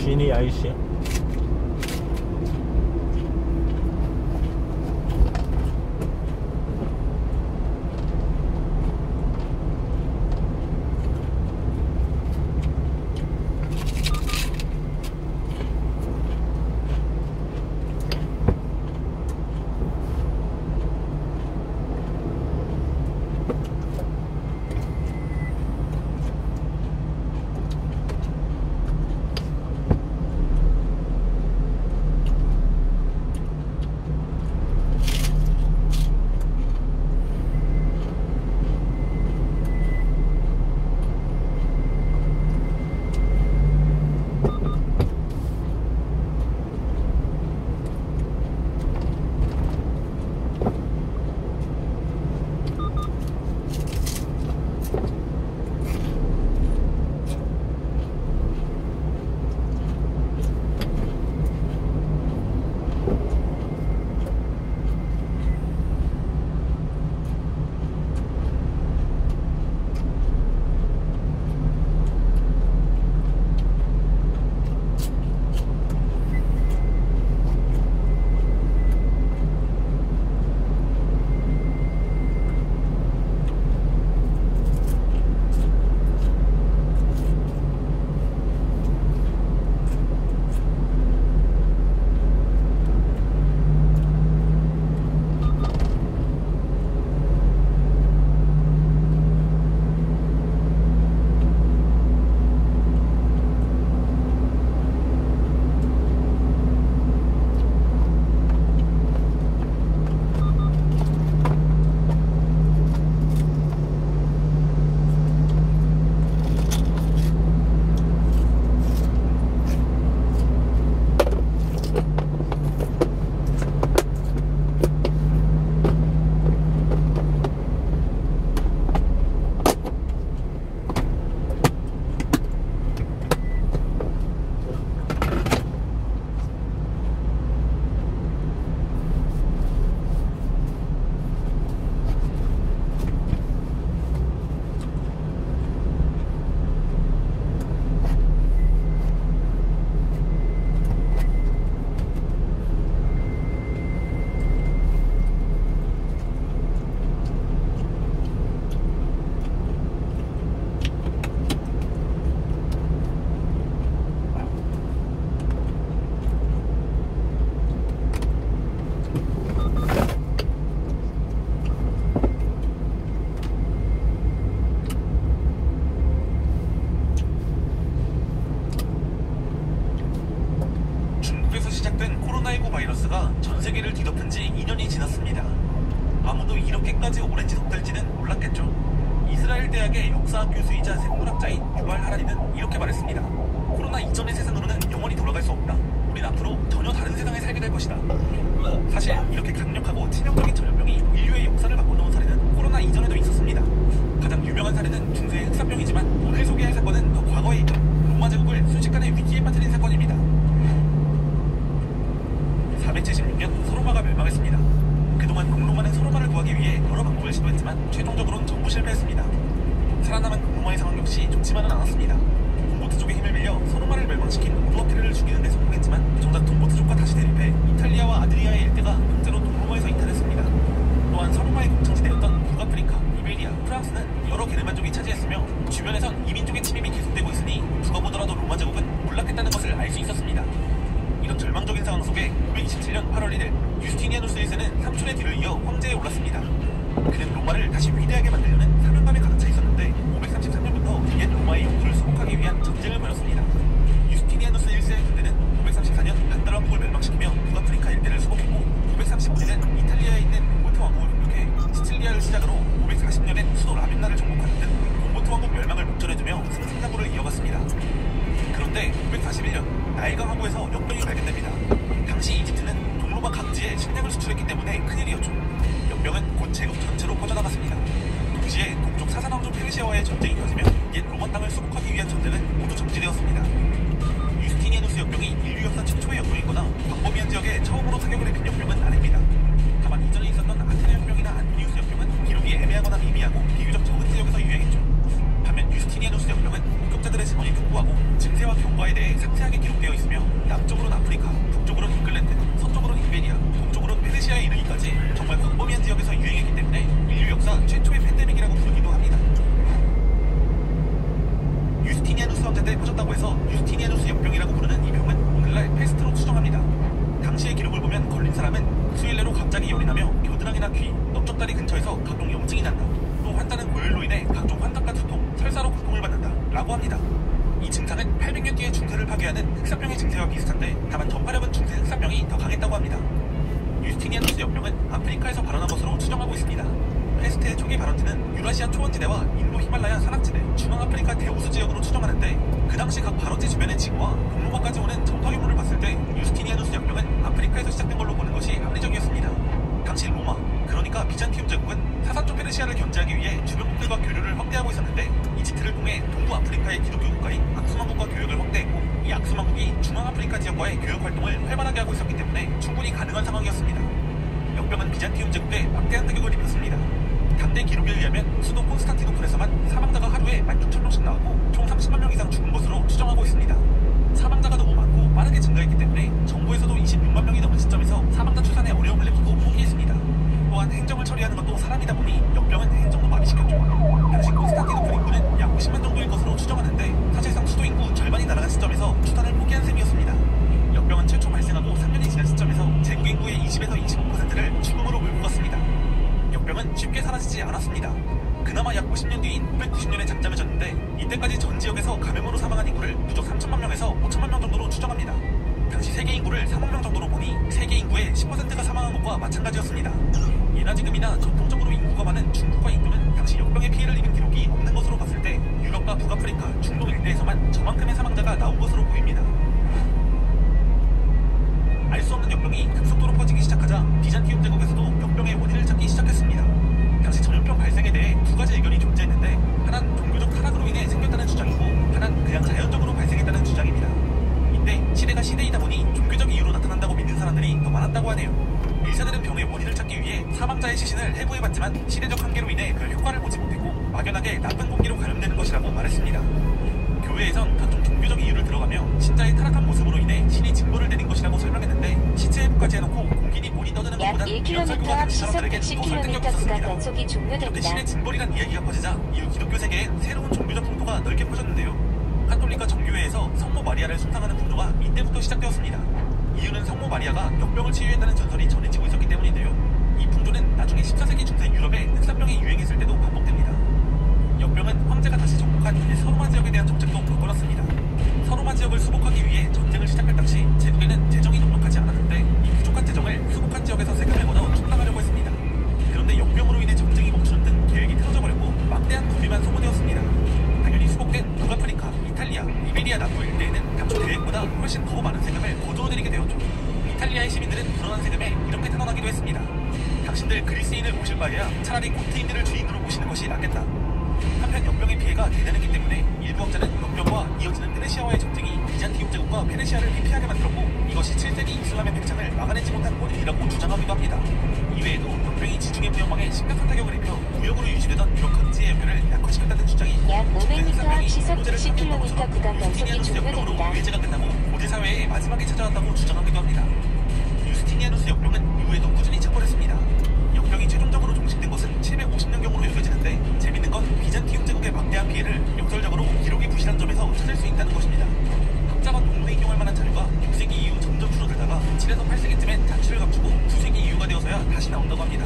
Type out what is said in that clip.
주인이 아이씨. 바이러스가 전 세계를 뒤덮은 지 2년이 지났습니다. 아무도 이렇게까지 오랜 지속될지는 몰랐겠죠. 이스라엘 대학의 역사학 교수이자 생물학자인 유발 하라리는 이렇게 말했습니다. 코로나 이전의 세상으로는 영원히 돌아갈 수 없다. 우린 앞으로 전혀 다른 세상에 살게 될 것이다. 사실 이렇게 강력하고 치명적인 전염병이 인류의 역사를 바꿔놓은 사례는 코로나 이전에도 있었습니다. 가장 유명한 사례는 중세의 흑사병이지만 오늘 소개할 사건은 더 과거에 있던 로마 제국을 순식간에 위기에 빠뜨린 사건입니다. 476년 서로마가 멸망했습니다. 그동안 동로마는 서로마를 구하기 위해 여러 방법을 시도했지만 최종적으로는 전부 실패했습니다. 살아남은 동로마의 상황 역시 좋지만은 않았습니다. 동보트 쪽의 힘을 빌려 서로마를 멸망시킨 오두어케르를 죽이는 데 성공했지만 정작 동보트족과 다시 대립해 이탈리아와 아드리아의 일대가 강제로 동로마에서 이탈했습니다. 또한 서로마의 공청지대였던 북아프리카, 이베리아, 프랑스는 여러 게르만족이 차지했으며 주변에선 이민족의 침입이 계속되고 있으니 누가 보더라도 로마 제국은 몰락했다는 것을 알 수 있었습니다. 이런 절망적인 상황 속에 527년 8월 1일 유스티니아누스 1세는 삼촌의 뒤를 이어 황제에 올랐습니다. 그는 로마를 다시 위대하게 만들려는 사명감에 가득 차 있었는데 533년부터 옛 로마의 영토를 수복하기 위한 전쟁을 벌였습니다. 유스티니아누스 1세의 군대는 534년 반달 왕국을 멸망시키며 북아프리카 일대를 수복했고 535년엔 이탈리아에 있는 곰보트 왕국을 공격해 시칠리아를 시작으로 540년엔 수도 라빈나를 정복하는 등 곰보트 왕국 멸망을 목전해두며 승승장구를 이어갔습니다. 그런데 541년 나일강 항구에서 역병이 발견됩니다. 당시 이집트는 동로마 각지에 식량을 수출했기 때문에 큰일이었죠. 역병은 곧 제국 전체로 퍼져나갔습니다. 동시에 동쪽 사산왕조 페르시아와의 전쟁이 이어지며 옛 로마 땅을 수복하기 위한 전쟁은 모두 정지되었습니다. 유스티니아누스 역병이 인류 역사 최초의 역병이거나 광범위한 지역에 처음으로 사격을 해빈 역병은 아닙니다. 다만 이전에 있었던 아테네 역병이나 안티니우스 역병은 기록이 애매하거나 미미하고 비교적 적은 지역에서 유행했죠. 반면 유스티니아누스 역병은 목격자들의 증언이 풍부하고 증세와 경과에 대해 상세하게 기록되어 있으며 남쪽으로는 아프리카, 북쪽으로는 잉글랜드, 서쪽으로는 이베리아, 동쪽으로는 페르시아에 이르기까지 정말 광범위한 지역에서 유행했기 때문에 인류 역사 최초의 팬데믹이라고 부르기도 합니다. 유스티니아누스 황제 때 퍼졌다고 해서 유스티니아누스 역병이라고 부르는 이 병은 오늘날 패스트로 추정합니다. 당시의 기록을 보면 걸린 사람은 수일내로 갑자기 열이 나며 겨드랑이나 귀, 넓적다리 근처에서 각종 염증이 난다. 또 환자는 고열로 인해 각종 환각과 두통, 설사로 고통을 받는다 라고 합니다. 이 증상은 800년 뒤에 중세를 파괴하는 흑사병의 증세와 비슷한데 다만 전파력은 중세 흑사병이 더 강했다고 합니다. 유스티니아누스 역병은 아프리카에서 발원한 것으로 추정하고 있습니다. 페스트의 초기 발원지는 유라시아 초원지대와 인도 히말라야 산악지대, 중앙아프리카 대우수 지역으로 추정하는데 그 당시 각 발원지 주변의 지구와 공로마까지 오는 전파 규모를 봤을 때 유스티니아누스 역병은 아프리카에서 시작된 걸로 보는 것이 합리적이었습니다. 당시 로마, 그러니까 비잔티움 제국은 사사쪽 페르시아를 견제하기 위해 주변국들과 교류를 확대하고 있었는데 이집트를 통해 동부 아프리카의 기독교 국가인 악수만국과 교역을 확대했고 이 악수만국이 중앙아프리카 지역과의 교역 활동을 활발하게 하고 있었기 때문에 충분히 가능한 상황이었습니다. 역병은 비잔티움 제국에 막대한 타격을 입혔습니다. 당대 기록에 의하면 수도 콘스탄티노플에서만 사망자가 하루에 16,000명씩 나왔고 총 30만 명 이상 죽은 것으로 추정하고 있습니다. 사망자가 너무 많고 빠르게 증가했기 때문에 정부에서도 26만 명이 넘은 시점에서 사망자 추산에 어려움을 느끼고 포기했습니다. 또한 행정을 처리하는 것도 사람이다 보니 역병은 행정도 마비시켰죠. 당시 콘스탄티노플 인구는 약 50만 정도일 것으로 추정하는데 사실상 수도 인구 절반이 날아간 시점에서 추산을 포기한 셈이었습니다. 역병은 최초 발생하고 3년이 지난 시점에서 제국 인구의 20에서 25%를 죽음으로 몰고 갔습니다. 역병은 쉽게 사라지지 않았습니다. 그나마 약 50년 뒤인 590년에 잠잠해졌는데 이때까지 전 지역에서 감염으로 사망한 인구를 누적 3천만 명에서 5천만 명 정도로 추정합니다. 당시 세계 인구를 3억 명 정도로 보니 세계 인구의 10%가 사망한 것과 마찬가지였습니다. 예나 지금이나 전통적으로 인구가 많은 중국과 인도는 당시 역병의 피해를 입은 기록이 없는 것으로 봤을 때 유럽과 북아프리카, 중동 일대에서만 저만큼의 사망자가 나온 것으로 보입니다. 알 수 없는 역병이 급속도로 퍼지기 시작하자 비잔티움 제국에서도 역병의 원인을 찾기 시작했습니다. 당시 전염병 발생에 대해 두 가지 의견이 존재했는데 하나는 종교적 타락으로 인해 생겼다는 주장이고 하나는 그냥 자연적으로 발생했다는 주장입니다. 이때 시대가 시대이다 보니 종교적 이유로 나타난다고 믿는 사람들이 더 많았다고 하네요. 의사들은 병의 원인을 찾기 위해 사망자의 시신을 해부해봤지만 시대적 한계로 인해 별 효과를 보지 못했고 막연하게 나쁜 공기로 감염되는 것이라고 말했습니다. 교회에선 각종 종교적 이유를 들어가며 신자의 타락한 모습으로 인해 신이 징벌을 내린 것이라고 설명했는데 시체 해부까지 해놓고 공기니 뭐니 떠드는 것보단 이런 설교가 당시 사람들에게 더 설득력이 있었습니다. 이렇게 신의 징벌이란 이야기가 퍼지자 이후 기독교 세계엔 새로운 종교적 풍토가 넓게 퍼졌는데요. 카톨릭과 정교회에서 성모 마리아를 숭상하는 풍조가 이때부터 시작되었습니다. 이유는 성모 마리아가 역병을 치유했다는 전설이 전해지고 있었기 때문인데요. 이 풍조는 나중에 14세기 중세 유럽에 흑사병이 유행했을 때도 반복됩니다. 역병은 황제가 다시 정복한 서로마 지역에 대한 정책도 바꿔놨습니다. 서로마 지역을 수복하기 위해 전쟁을 시작할 당시 제국에는 재정이 넉넉하지 않았는데 이 부족한 재정을 수복한 지역에서 세금을 걷어 충당하려고 했습니다. 그런데 역병으로 인해 전쟁이 멈추는 등 계획이 틀어져버렸고 막대한 군비만 소모되었습니다. 당연히 수복된 북아프리카, 이탈리아, 이베리아 남부 일대에는 당초 계획보다 훨씬 더 많은 세금을 거두어들이게 되었죠. 이탈리아의 시민들은 불어난 세금에 이렇게 탄원하기도 했습니다. 당신들 그리스인을 모실 바에야 차라리 고트인들을 주인으로 모시는 것이 낫겠다. 한편 역병의 피해가 대단했기 때문에 일부 학자는 역병과 이어지는 페르시아와의 전쟁이 비잔티움 제국과 페르시아를 회피하게 만들었고 이것이 7세기 이슬람의 팽창을 막아내지 못한 원인이라고 주장하기도 합니다. 이외에도 역병이 지중해 무역망에 심각한 타격을 입혀 무역으로 유지되던 유럽 각지의 역별을 약화시켰다는 주장이 약 500m 앞 시속 90km 구간 단속이 종료됩니다. 외제가 끝나고 고대사회의 마지막에 찾아왔다고 주장하기도 합니다. 유스티니아누스 역병은 이후에도 꾸준히 착벌했습니다. 역병이 최종적으로 종식된 것은 750년경으로 여겨지는데 재밌는 건 비잔티움 제국의 막대한 피해를 역설적으로 기록이 부실한 점에서 찾을 수 있다는 것입니다. 학자가 논문에 인용할 만한 자료가 6세기 이후 점점 줄어들다가 7에서 8세기쯤엔 자취를 감추고 9세기 이후가 되어서야 다시 나온다고 합니다.